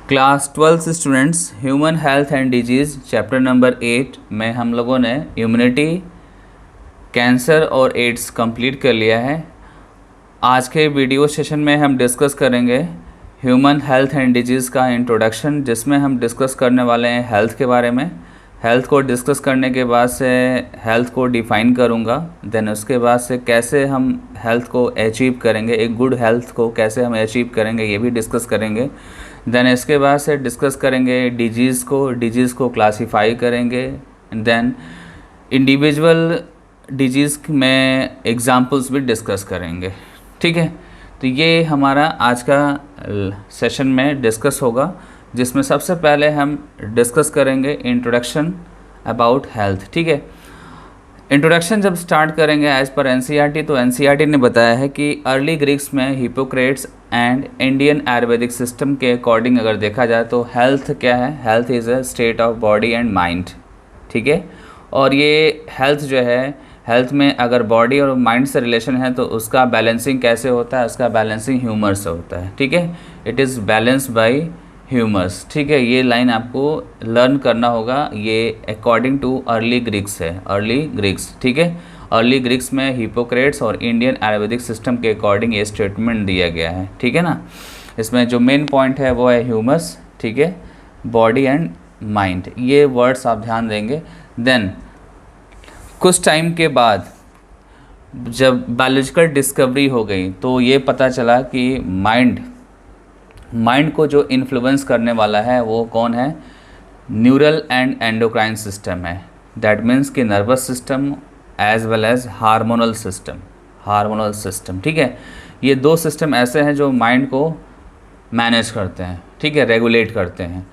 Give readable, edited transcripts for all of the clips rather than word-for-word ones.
Class 12 students, human health and disease chapter number 8 में हम लोगों ने इम्यूनिटी, कैंसर और एड्स कंप्लीट कर लिया है। आज के वीडियो सेशन में हम डिस्कस करेंगे ह्यूमन हेल्थ एंड डिजीज़ का इंट्रोडक्शन, जिसमें हम डिस्कस करने वाले हैं हेल्थ के बारे में। हेल्थ को डिस्कस करने के बाद से हेल्थ को डिफ़ाइन करूँगा, देन उसके बाद से कैसे हम हेल्थ को अचीव करेंगे, एक गुड हेल्थ को कैसे हम अचीव करेंगे ये भी डिस्कस करेंगे। देन इसके बाद से डिस्कस करेंगे डिजीज़ को क्लासीफाई करेंगे। देन इंडिविजुअल डिजीज़ में एग्जांपल्स भी डिस्कस करेंगे। ठीक है, तो ये हमारा आज का सेशन में डिस्कस होगा, जिसमें सबसे पहले हम डिस्कस करेंगे इंट्रोडक्शन अबाउट हेल्थ। ठीक है, इंट्रोडक्शन जब स्टार्ट करेंगे एज़ पर एनसीईआरटी, तो एनसीईआरटी ने बताया है कि अर्ली ग्रीक्स में Hippocrates and Indian Ayurvedic system के अकॉर्डिंग अगर देखा जाए तो हेल्थ क्या है, health is a state of body and mind. ठीक है, और ये हेल्थ जो है, हेल्थ में अगर बॉडी और माइंड से रिलेशन है तो उसका बैलेंसिंग कैसे होता है, उसका बैलेंसिंग ह्यूमर से होता है। ठीक है, it is balance bye humours. ठीक है, ये लाइन आपको लर्न करना होगा, ये अकॉर्डिंग टू अर्ली ग्रीक्स है, अर्ली ग्रीक्स। ठीक है, अर्ली ग्रीक्स में हिपोक्रेट्स और इंडियन आयुर्वेदिक सिस्टम के अकॉर्डिंग ये स्टेटमेंट दिया गया है। ठीक है ना, इसमें जो मेन पॉइंट है वो है ह्यूमर्स। ठीक है, बॉडी एंड माइंड, ये वर्ड्स आप ध्यान देंगे। देन कुछ टाइम के बाद जब बायोलॉजिकल डिस्कवरी हो गई तो ये पता चला कि माइंड को जो इन्फ्लुएंस करने वाला है वो कौन है, न्यूरल एंड एंडोक्राइन सिस्टम है। दैट मीन्स कि nervous system as well as hormonal system. ठीक है, ये दो सिस्टम ऐसे हैं जो माइंड को मैनेज करते हैं, ठीक है, रेगुलेट करते हैं।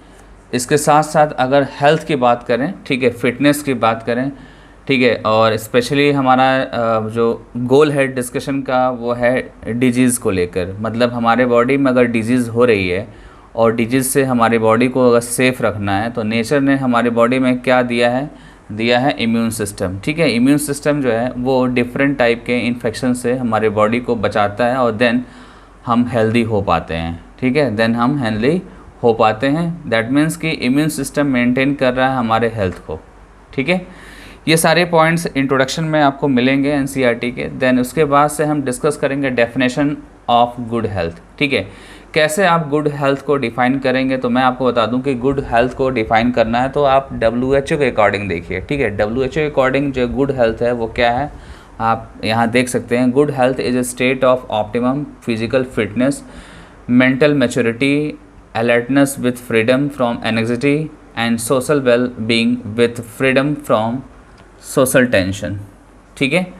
इसके साथ साथ अगर हेल्थ की बात करें, ठीक है, फिटनेस की बात करें, ठीक है, और स्पेशली हमारा जो गोल है डिस्कशन का वो है डिजीज़ को लेकर। मतलब हमारे बॉडी में अगर डिजीज़ हो रही है और डिजीज़ से हमारी बॉडी को अगर सेफ़ रखना है तो नेचर ने हमारी बॉडी में क्या दिया है इम्यून सिस्टम। ठीक है, इम्यून सिस्टम जो है वो डिफरेंट टाइप के इन्फेक्शन से हमारी बॉडी को बचाता है और देन हम हेल्दी हो पाते हैं। ठीक है, देन हम हेल्दी हो पाते हैं। दैट मीन्स कि इम्यून सिस्टम मेंटेन कर रहा है हमारे हेल्थ को। ठीक है, ये सारे पॉइंट्स इंट्रोडक्शन में आपको मिलेंगे एनसीईआरटी के। देन उसके बाद से हम डिस्कस करेंगे डेफिनेशन ऑफ गुड हेल्थ। ठीक है, कैसे आप गुड हेल्थ को डिफ़ाइन करेंगे, तो मैं आपको बता दूं कि गुड हेल्थ को डिफ़ाइन करना है तो आप WHO के अकॉर्डिंग देखिए। ठीक है, WHO के अकॉर्डिंग जो गुड हेल्थ है वो क्या है, आप यहाँ देख सकते हैं। Good health is a state of optimum physical fitness, mental maturity, alertness with freedom from anxiety and social well being with freedom from social tension. ठीक है,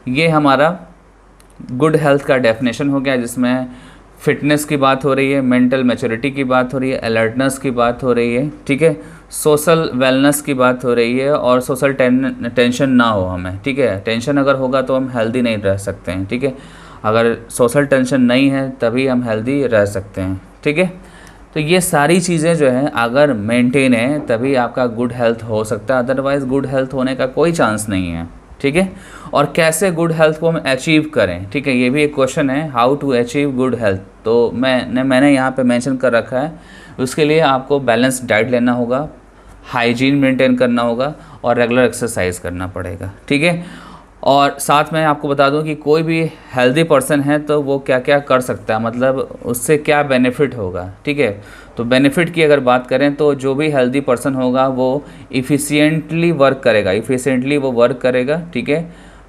ये हमारा गुड हेल्थ का डेफिनेशन हो गया, जिसमें फिटनेस की बात हो रही है, मेंटल मैच्योरिटी की बात हो रही है, अलर्टनेस की बात हो रही है, ठीक है, सोशल वेलनेस की बात हो रही है और सोशल टेंशन ना हो हमें। ठीक है, टेंशन अगर होगा तो हम हेल्दी नहीं रह सकते हैं। ठीक है, अगर सोशल टेंशन नहीं है तभी हम हेल्दी रह सकते हैं। ठीक है, तो ये सारी चीज़ें जो हैं अगर मेंटेन है तभी आपका गुड हेल्थ हो सकता है, अदरवाइज़ गुड हेल्थ होने का कोई चांस नहीं है। ठीक है, और कैसे गुड हेल्थ को हम अचीव करें, ठीक है, ये भी एक क्वेश्चन है, how to achieve good health. तो मैंने यहाँ पे मेंशन कर रखा है। उसके लिए आपको बैलेंस डाइट लेना होगा, हाइजीन मेंटेन करना होगा और रेगुलर एक्सरसाइज करना पड़ेगा। ठीक है, और साथ में आपको बता दूं कि कोई भी हेल्दी पर्सन है तो वो क्या क्या कर सकता है, मतलब उससे क्या बेनिफिट होगा। ठीक है, तो बेनिफिट की अगर बात करें तो जो भी हेल्दी पर्सन होगा वो इफ़िशियंटली वर्क करेगा। ठीक है,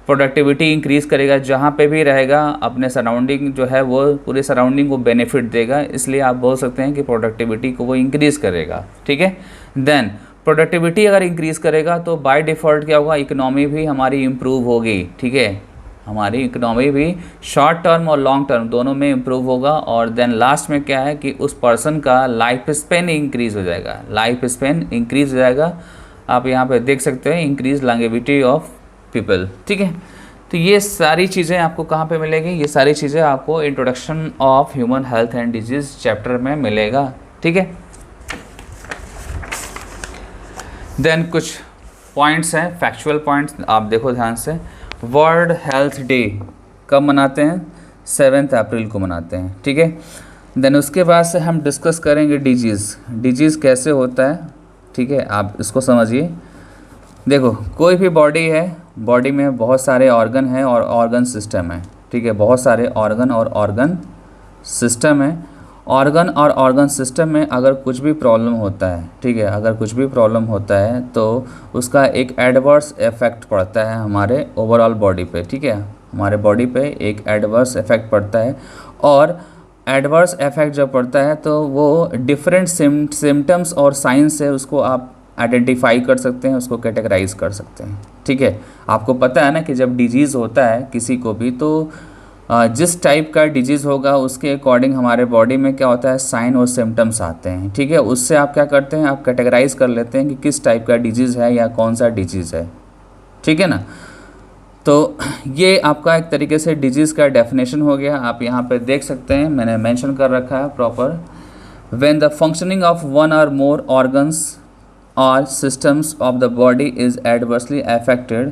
प्रोडक्टिविटी इंक्रीज़ करेगा, जहाँ पे भी रहेगा अपने सराउंडिंग जो है वो पूरे सराउंडिंग को बेनिफिट देगा, इसलिए आप बोल सकते हैं कि प्रोडक्टिविटी को वो इंक्रीज़ करेगा। ठीक है, देन प्रोडक्टिविटी अगर इंक्रीज़ करेगा तो बाय डिफ़ॉल्ट क्या होगा, इकोनॉमी भी हमारी इम्प्रूव होगी। ठीक है, हमारी इकोनॉमी भी शॉर्ट टर्म और लॉन्ग टर्म दोनों में इम्प्रूव होगा। और देन लास्ट में क्या है कि उस पर्सन का लाइफ स्पेन इंक्रीज़ हो जाएगा। आप यहाँ पे देख सकते हैं इंक्रीज लॉन्गेविटी ऑफ पीपल। ठीक है, तो ये सारी चीज़ें आपको कहाँ पे मिलेगी, ये सारी चीज़ें आपको introduction of human health and disease chapter में मिलेगा। ठीक है, देन कुछ पॉइंट्स हैं, फैक्चुअल पॉइंट्स, आप देखो ध्यान से। वर्ल्ड हेल्थ डे कब मनाते हैं, 7 अप्रैल को मनाते हैं। ठीक है, देन उसके बाद से हम डिस्कस करेंगे डिजीज़ कैसे होता है, ठीक है। आप इसको समझिए। देखो, कोई भी बॉडी है, बॉडी में बहुत सारे ऑर्गन हैं और ऑर्गन सिस्टम है, ठीक है। बहुत सारे ऑर्गन और ऑर्गन सिस्टम है। ऑर्गन और ऑर्गन सिस्टम में अगर कुछ भी प्रॉब्लम होता है, ठीक है, अगर कुछ भी प्रॉब्लम होता है तो उसका एक एडवर्स इफेक्ट पड़ता है हमारे ओवरऑल बॉडी पे, ठीक है। हमारे बॉडी पे एक एडवर्स इफेक्ट पड़ता है, और एडवर्स इफेक्ट जब पड़ता है तो वो डिफरेंट सिम्टम्स और साइंस से उसको आप आइडेंटिफाई कर सकते हैं, उसको कैटेगराइज कर सकते हैं, ठीक है। आपको पता है ना कि जब डिजीज़ होता है किसी को भी, तो जिस टाइप का डिजीज़ होगा उसके अकॉर्डिंग हमारे बॉडी में क्या होता है, साइन और सिम्टम्स आते हैं, ठीक है। उससे आप क्या करते हैं, आप कैटेगराइज कर लेते हैं कि किस टाइप का डिजीज़ है या कौन सा डिजीज़ है, ठीक है ना। तो ये आपका एक तरीके से डिजीज़ का डेफिनेशन हो गया। आप यहाँ पे देख सकते हैं, मैंने मेंशन कर रखा है proper. When the functioning of one और मोर organs or systems of the body is adversely affected,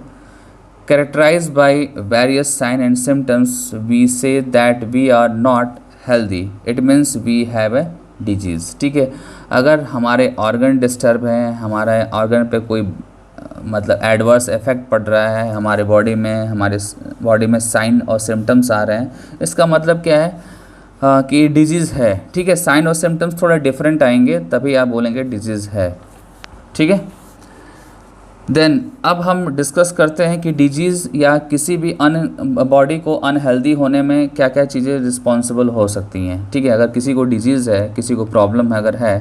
characterized by various signs and symptoms, we say that we are not healthy. It means we have a disease, ठीक है। अगर हमारे organ disturb हैं, हमारे organ पे कोई मतलब adverse effect पड़ रहा है हमारे बॉडी में, हमारे बॉडी में साइन और सिम्टम्स आ रहे हैं, इसका मतलब क्या है कि डिजीज़ है, ठीक है। साइन और सिम्टम्स थोड़ा डिफरेंट आएंगे तभी आप बोलेंगे डिजीज़ है, ठीक है। देन अब हम डिस्कस करते हैं कि डिजीज़ या किसी भी बॉडी को अनहेल्दी होने में क्या क्या चीज़ें रिस्पॉन्सिबल हो सकती हैं, ठीक है। अगर किसी को डिजीज़ है, किसी को प्रॉब्लम है अगर है,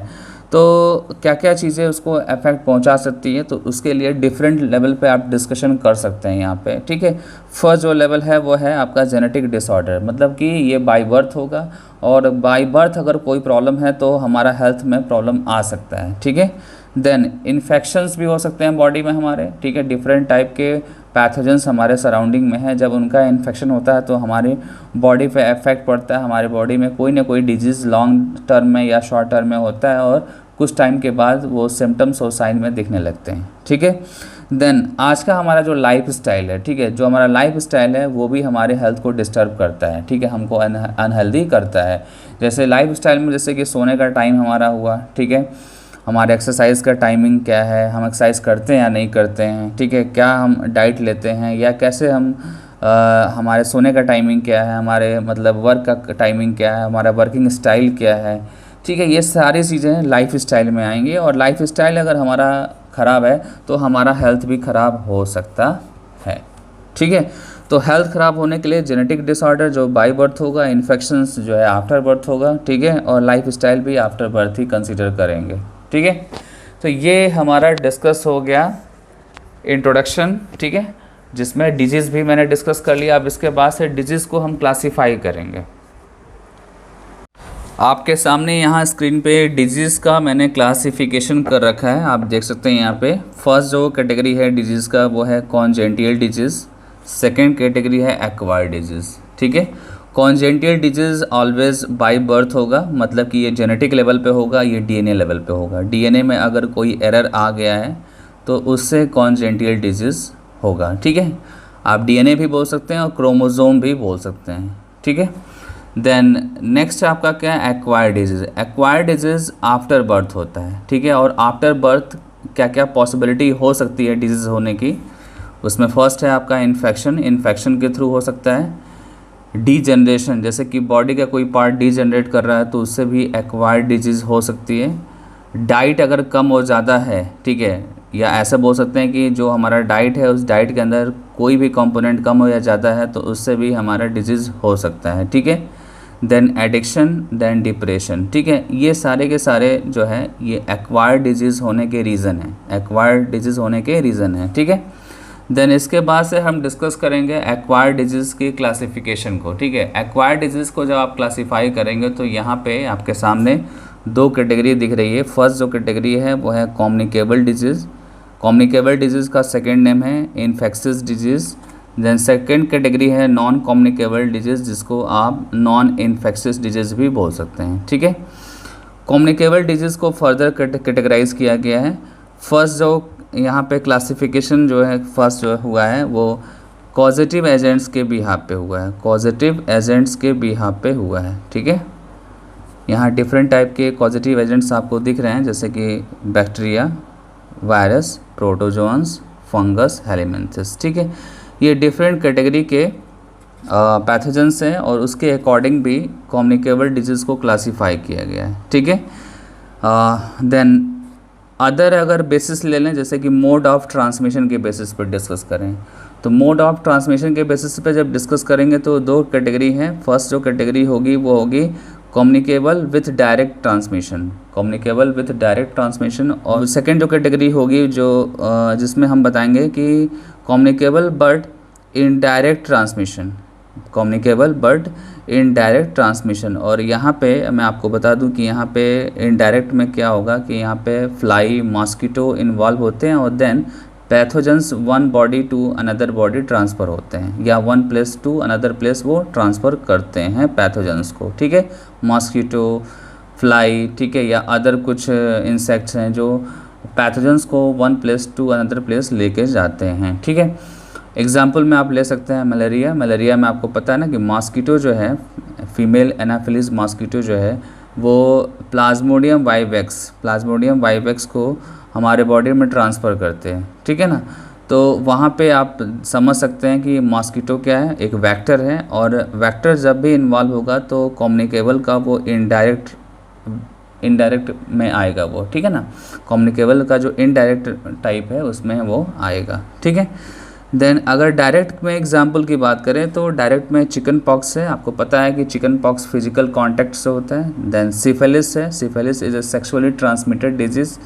तो क्या क्या चीज़ें उसको इफेक्ट पहुंचा सकती है, तो उसके लिए डिफरेंट लेवल पे आप डिस्कशन कर सकते हैं यहाँ पे, ठीक है। फर्स्ट जो लेवल है वो है आपका जेनेटिक डिसऑर्डर, मतलब कि ये बाय बर्थ होगा, और बाय बर्थ अगर कोई प्रॉब्लम है तो हमारा हेल्थ में प्रॉब्लम आ सकता है, ठीक है। देन इन्फेक्शंस भी हो सकते हैं बॉडी में हमारे, ठीक है। डिफरेंट टाइप के पैथोजेंस हमारे सराउंडिंग में है, जब उनका इन्फेक्शन होता है तो हमारी बॉडी पे इफेक्ट पड़ता है, हमारे बॉडी में कोई ना कोई डिजीज़ लॉन्ग टर्म में या शॉर्ट टर्म में होता है, और कुछ टाइम के बाद वो सिम्टम्स और साइन में दिखने लगते हैं, ठीक है। देन आज का हमारा जो लाइफ स्टाइल है, ठीक है, जो हमारा लाइफ स्टाइल है वो भी हमारे हेल्थ को डिस्टर्ब करता है, ठीक है, हमको अनहेल्दी करता है। जैसे लाइफ स्टाइल में, जैसे कि सोने का टाइम हमारा हुआ, ठीक है, हमारे एक्सरसाइज का टाइमिंग क्या है, हम एक्सरसाइज करते हैं या नहीं करते हैं, ठीक है, क्या हम डाइट लेते हैं या कैसे हम हमारे सोने का टाइमिंग क्या है, हमारे मतलब वर्क का टाइमिंग क्या है, हमारा वर्किंग स्टाइल क्या है, ठीक है। ये सारी चीज़ें लाइफ स्टाइल में आएंगी, और लाइफ स्टाइल अगर हमारा ख़राब है तो हमारा हेल्थ भी ख़राब हो सकता है, ठीक है। तो हेल्थ ख़राब होने के लिए जेनेटिक डिसऑर्डर जो बाय बर्थ होगा, इन्फेक्शंस जो है आफ्टर बर्थ होगा, ठीक है, और लाइफ स्टाइल भी आफ्टर बर्थ ही कंसिडर करेंगे, ठीक है। तो ये हमारा डिस्कस हो गया इंट्रोडक्शन, ठीक है, जिसमें डिजीज़ भी मैंने डिस्कस कर लिया। अब इसके बाद से डिजीज़ को हम क्लासीफाई करेंगे। आपके सामने यहाँ स्क्रीन पे डिजीज़ का मैंने क्लासिफिकेशन कर रखा है, आप देख सकते हैं यहाँ पे। फर्स्ट जो कैटेगरी है डिजीज़ का वो है कॉन्जेंटियल डिजीज़, सेकेंड कैटेगरी है एक्वायर्ड डिजीज़, ठीक है। कॉन्जेंटियल डिजीज़ ऑलवेज बाय बर्थ होगा, मतलब कि ये जेनेटिक लेवल पे होगा, ये डीएनए लेवल पे होगा। डीएनए में अगर कोई एरर आ गया है तो उससे कॉन्जेंटियल डिजीज़ होगा, ठीक है। आप डीएनए भी बोल सकते हैं और क्रोमोसोम भी बोल सकते हैं, ठीक है। देन नेक्स्ट आपका क्या है, acquired disease. Acquired disease after birth होता है, ठीक है, और आफ्टर बर्थ क्या क्या पॉसिबिलिटी हो सकती है डिजीज़ होने की, उसमें फर्स्ट है आपका इन्फेक्शन के थ्रू हो सकता है। डीजनरेशन, जैसे कि बॉडी का कोई पार्ट डीजनरेट कर रहा है तो उससे भी एक्वायर्ड डिजीज़ हो सकती है। डाइट अगर कम और ज़्यादा है, ठीक है, या ऐसा बोल सकते हैं कि जो हमारा डाइट है उस डाइट के अंदर कोई भी कंपोनेंट कम हो या ज़्यादा है तो उससे भी हमारा डिजीज़ हो सकता है, ठीक है। देन एडिक्शन, देन डिप्रेशन, ठीक है, ये सारे के सारे जो है ये एक्वायर्ड डिजीज़ होने के रीज़न है, एक्वायर्ड डिजीज़ होने के रीज़न है, ठीक है। देन इसके बाद से हम डिस्कस करेंगे एक्वायर्ड डिजीज़ की क्लासिफिकेशन को, ठीक है। एक्वायर्ड डिजीज़ को जब आप क्लासीफाई करेंगे तो यहाँ पे आपके सामने दो कैटेगरी दिख रही है। फर्स्ट जो कैटेगरी है वो है कम्युनिकेबल डिजीज़। कम्युनिकेबल डिजीज़ का सेकेंड नेम है infectious disease. Then second category है नॉन कम्युनिकेबल डिजीज़, जिसको आप नॉन इन्फेक्शियस डिजीज़ भी बोल सकते हैं, ठीक है। कम्युनिकेबल डिजीज़ को फर्दर कैटेगराइज किया गया है। फर्स्ट जो यहाँ पे क्लासिफिकेशन जो है फर्स्ट जो हुआ है वो कॉजेटिव एजेंट्स के बिहाफ पे हुआ है, कॉजेटिव एजेंट्स के बिहाफ पे हुआ है, ठीक है। यहाँ डिफरेंट टाइप के कॉजेटिव एजेंट्स आपको दिख रहे हैं, जैसे कि बैक्टीरिया, वायरस, प्रोटोजोन्स, फंगस, हेलिमेंथिस। ठीक है, ये डिफरेंट कैटेगरी के पैथोजेंस हैं और उसके अकॉर्डिंग भी कम्युनिकेबल डिजीज़ को क्लासीफाई किया गया है। ठीक है, देन अदर अगर बेसिस ले लें, जैसे कि मोड ऑफ ट्रांसमिशन के बेसिस पर डिस्कस करें, तो मोड ऑफ ट्रांसमिशन के बेसिस पे जब डिस्कस करेंगे तो दो कैटेगरी हैं। फर्स्ट जो कैटेगरी होगी वो होगी communicable with direct transmission, communicable with direct transmission, और सेकेंड जो कैटेगरी होगी जो जिसमें हम बताएंगे कि communicable but indirect transmission, communicable but indirect transmission. और यहाँ पे मैं आपको बता दूं कि यहाँ पे इनडायरेक्ट में क्या होगा कि यहाँ पे फ्लाई, मॉस्किटो इन्वॉल्व होते हैं और then pathogens one body to another body transfer होते हैं, या one place to another place वो ट्रांसफ़र करते हैं पैथोजेंस को। ठीक है, मॉस्किटो, फ्लाई, ठीक है, या अदर कुछ इंसेक्ट्स हैं जो पैथोजेंस को one place to another place लेके जाते हैं। ठीक है, एग्जाम्पल में आप ले सकते हैं मलेरिया। मलेरिया में आपको पता है ना कि मॉस्किटो जो है, फीमेल एनाफिलिस मॉस्किटो जो है वो प्लाज्मोडियम वाइवेक्स को हमारे बॉडी में ट्रांसफ़र करते हैं। ठीक है ना, तो वहाँ पे आप समझ सकते हैं कि मॉस्किटो क्या है, एक वेक्टर है, और वेक्टर जब भी इन्वॉल्व होगा तो कम्युनिकेबल का वो इनडायरेक्ट में आएगा वो। ठीक है ना, कम्युनिकेबल का जो इनडायरेक्ट टाइप है उसमें वो आएगा। ठीक है, देन अगर डायरेक्ट में एग्जाम्पल की बात करें तो डायरेक्ट में चिकन पॉक्स है, आपको पता है कि चिकन पॉक्स फिजिकल कॉन्टैक्ट से होता है। देन सिफिलिस है, syphilis is a sexually transmitted disease.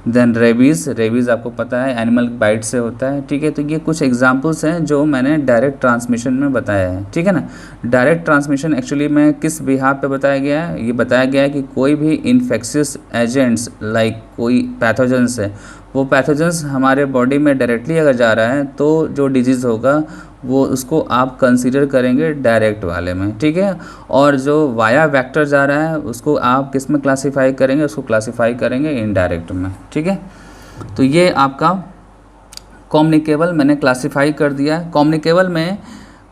Then rabies आपको पता है एनिमल बाइट से होता है। ठीक है, तो ये कुछ एग्जांपल्स हैं जो मैंने डायरेक्ट ट्रांसमिशन में बताया है। ठीक है ना, डायरेक्ट ट्रांसमिशन एक्चुअली में किस बिहाफ पे बताया गया है, ये बताया गया है कि कोई भी इन्फेक्शियस एजेंट्स लाइक कोई पैथोजेंस है, वो पैथोजेंस हमारे बॉडी में डायरेक्टली अगर जा रहा है तो जो डिजीज़ होगा वो उसको आप कंसीडर करेंगे डायरेक्ट वाले में। ठीक है, और जो वाया वेक्टर जा रहा है उसको आप किस में क्लासीफाई करेंगे, उसको क्लासीफाई करेंगे इनडायरेक्ट में। ठीक है, तो ये आपका कम्युनिकेबल मैंने क्लासीफाई कर दिया। कम्युनिकेबल में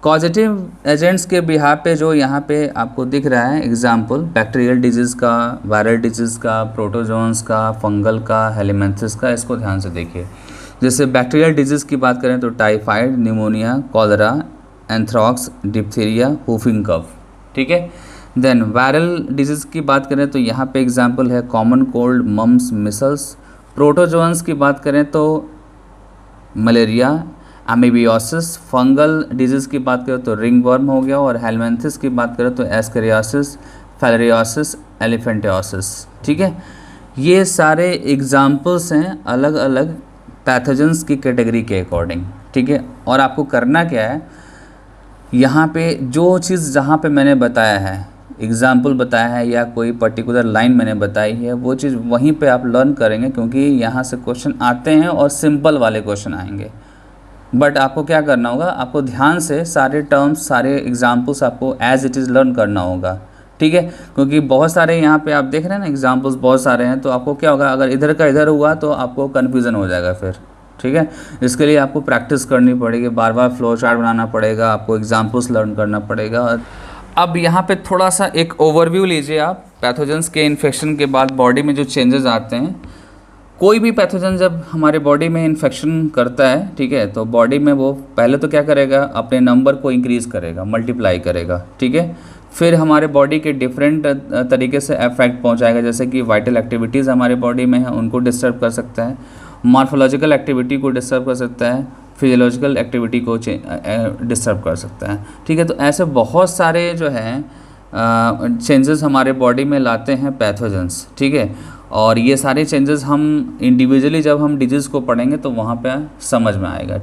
कॉजेटिव एजेंट्स के बिहाफ पे जो यहाँ पे आपको दिख रहा है एग्जाम्पल, बैक्टीरियल डिजीज़ का, वायरल डिजीज़ का, प्रोटोजोन्स का, फंगल का, हेलिमेंथिस का, इसको ध्यान से देखिए। जैसे बैक्टीरियल डिजीज़ की बात करें तो टाइफाइड, निमोनिया, कॉलरा, एंथ्रॉक्स, डिप्थीरिया, हुफिंग कफ। ठीक है, देन वायरल डिजीज़ की बात करें तो यहाँ पे एग्जांपल है common cold, mumps, measles. Protozoans की बात करें तो मलेरिया, अमीबियोसिस। फंगल डिजीज़ की बात करें तो रिंगवर्म हो गया, और हेलमेंथिस की बात करें तो एस्केरियासिस, फैलेरियोसिस, एलिफेंटियोसिस। ठीक है, ये सारे एग्जाम्पल्स हैं अलग अलग पैथोजेंस की कैटेगरी के अकॉर्डिंग। ठीक है, और आपको करना क्या है, यहाँ पे जो चीज़ जहाँ पे मैंने बताया है, एग्जाम्पल बताया है या कोई पर्टिकुलर लाइन मैंने बताई है, वो चीज़ वहीं पे आप लर्न करेंगे, क्योंकि यहाँ से क्वेश्चन आते हैं और सिंपल वाले क्वेश्चन आएंगे। बट आपको क्या करना होगा, आपको ध्यान से सारे टर्म्स, सारे एग्जाम्पल्स आपको एज इट इज़ लर्न करना होगा। ठीक है, क्योंकि बहुत सारे यहाँ पे आप देख रहे हैं ना एग्जाम्पल्स बहुत सारे हैं, तो आपको क्या होगा, अगर इधर का इधर हुआ तो आपको कन्फ्यूज़न हो जाएगा फिर। ठीक है, इसके लिए आपको प्रैक्टिस करनी पड़ेगी, बार बार फ्लो चार्ट बनाना पड़ेगा, आपको एग्जाम्पल्स लर्न करना पड़ेगा। अब यहाँ पे थोड़ा सा एक ओवरव्यू लीजिए आप, पैथोजेंस के इन्फेक्शन के बाद बॉडी में जो चेंजेस आते हैं। कोई भी पैथोजन जब हमारे बॉडी में इन्फेक्शन करता है, ठीक है, तो बॉडी में वो पहले तो क्या करेगा, अपने नंबर को इंक्रीज़ करेगा, मल्टीप्लाई करेगा। ठीक है, फिर हमारे बॉडी के डिफरेंट तरीके से इफेक्ट पहुंचाएगा, जैसे कि वाइटल एक्टिविटीज़ हमारे बॉडी में हैं उनको डिस्टर्ब कर सकता है, मॉर्फोलॉजिकल एक्टिविटी को डिस्टर्ब कर सकता है, फिजियोलॉजिकल एक्टिविटी को डिस्टर्ब कर सकता है। ठीक है, तो ऐसे बहुत सारे जो हैं चेंजेस हमारे बॉडी में लाते हैं पैथोजेंस। ठीक है, और ये सारे चेंजेस हम इंडिविजुअली जब हम डिजीज़ को पढ़ेंगे तो वहाँ पे समझ में आएगा।